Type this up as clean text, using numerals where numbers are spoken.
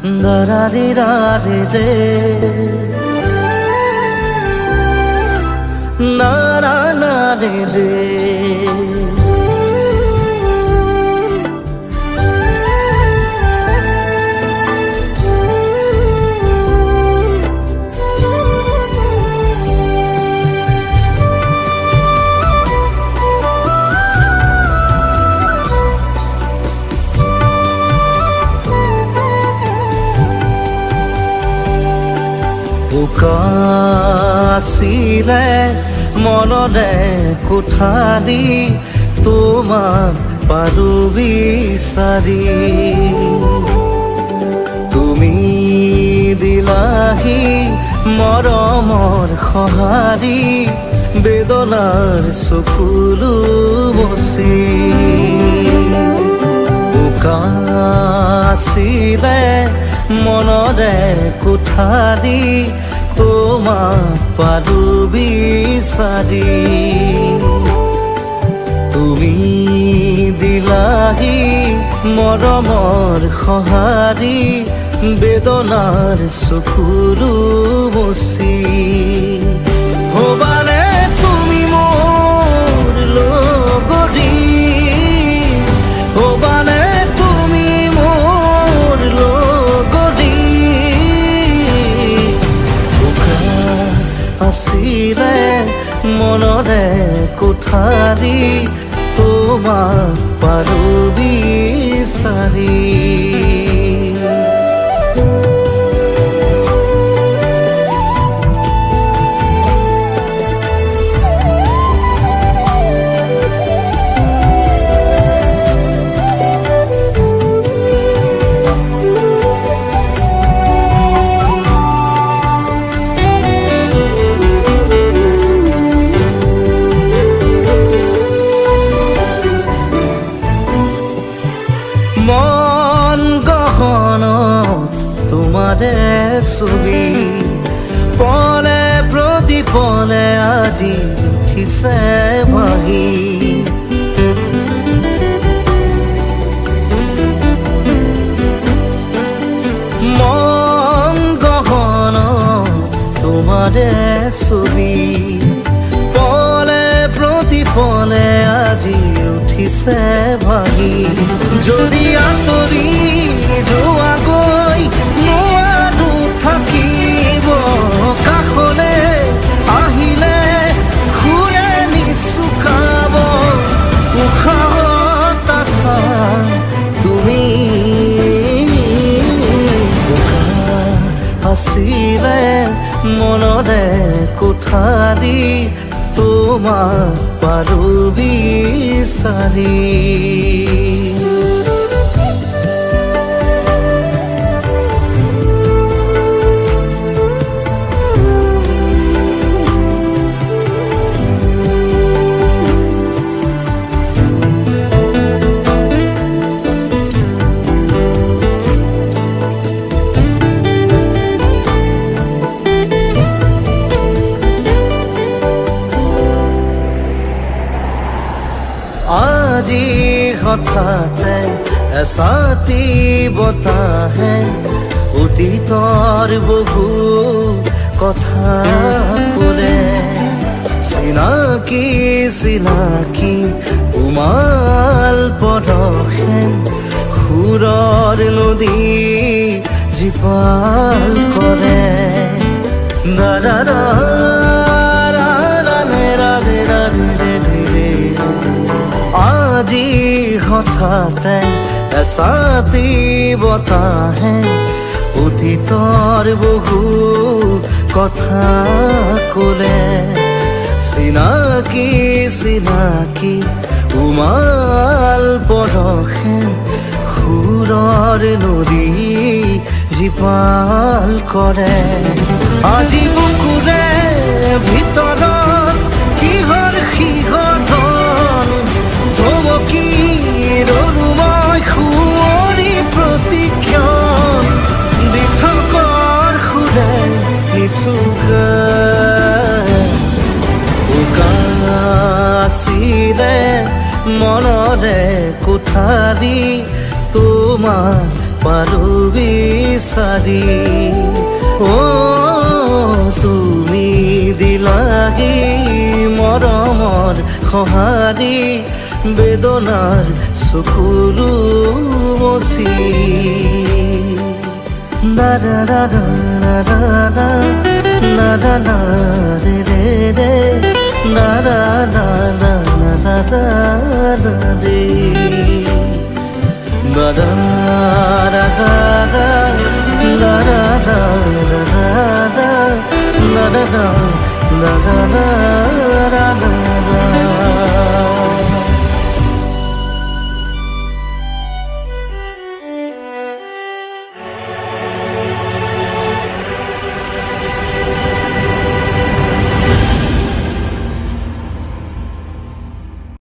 দাৰাৰি ৰাৰি ৰে নাৰা নাৰে ৰে আছিলে মনৰে কোঠালি তোমাক পালো বিচাৰি তুমি দিলাহি মৰমৰ সঁহাৰি বেদনাৰ চকুলো মচি আছিলে মনৰে কোঠালি তোমাক পালো বিচাৰি তুমি দিলাহি মৰমৰ সঁহাৰি বেদনাৰ চকুলো মচি হবানে তুমি মোৰ লগৰী হবানে তুমি মোৰ লগৰী আছিলে মনৰে কোঠালি তোমাক পালো বিচাৰি মন গহনত তোমাৰে ছবি পলে প্ৰতি পলে আজি উঠিছে ভাহি মন গহনত তোমাৰে ছবি পলে প্ৰতি পলে আজি উঠিছে ভাহি যদি আঁতৰি যোৱা গৈ নোৱাৰো থাকিব কাষলে আহিলে ঘূৰে নিচুকাব উশাহত আছা তুমি আছিলে মনৰে কোঠালি তোমাক পালো বিচাৰি আজি হঠাতে এছাতি বতাহে অতীতৰ বহু কথা ক'লে চিনাকি চিনাকি উমাল পদহে সুৰৰ নদী জীপাল কৰে দাদা আজি হঠাতে এছাতি বতাহে অতীতৰ বহু কথা ক'লে চিনাকি চিনাকি উমাল পৰশে সুৰৰ নদী জীপাল কৰে আজি বুকুৰে ভিতৰত কিহৰ সিহঁতন ধমকি ৰলো মই সুঁৱৰি প্ৰতিক্ষণ দিঠকৰ সুৰে নিচুকা আছিলে মনৰে কোঠালি তোমাক নাপালো বিচাৰি অ তুমি দিলাহি মৰমৰ সঁহাৰি বেদনাৰ চকুলো মচি না না না না না না na na na re re re na na na na na na na na re na na na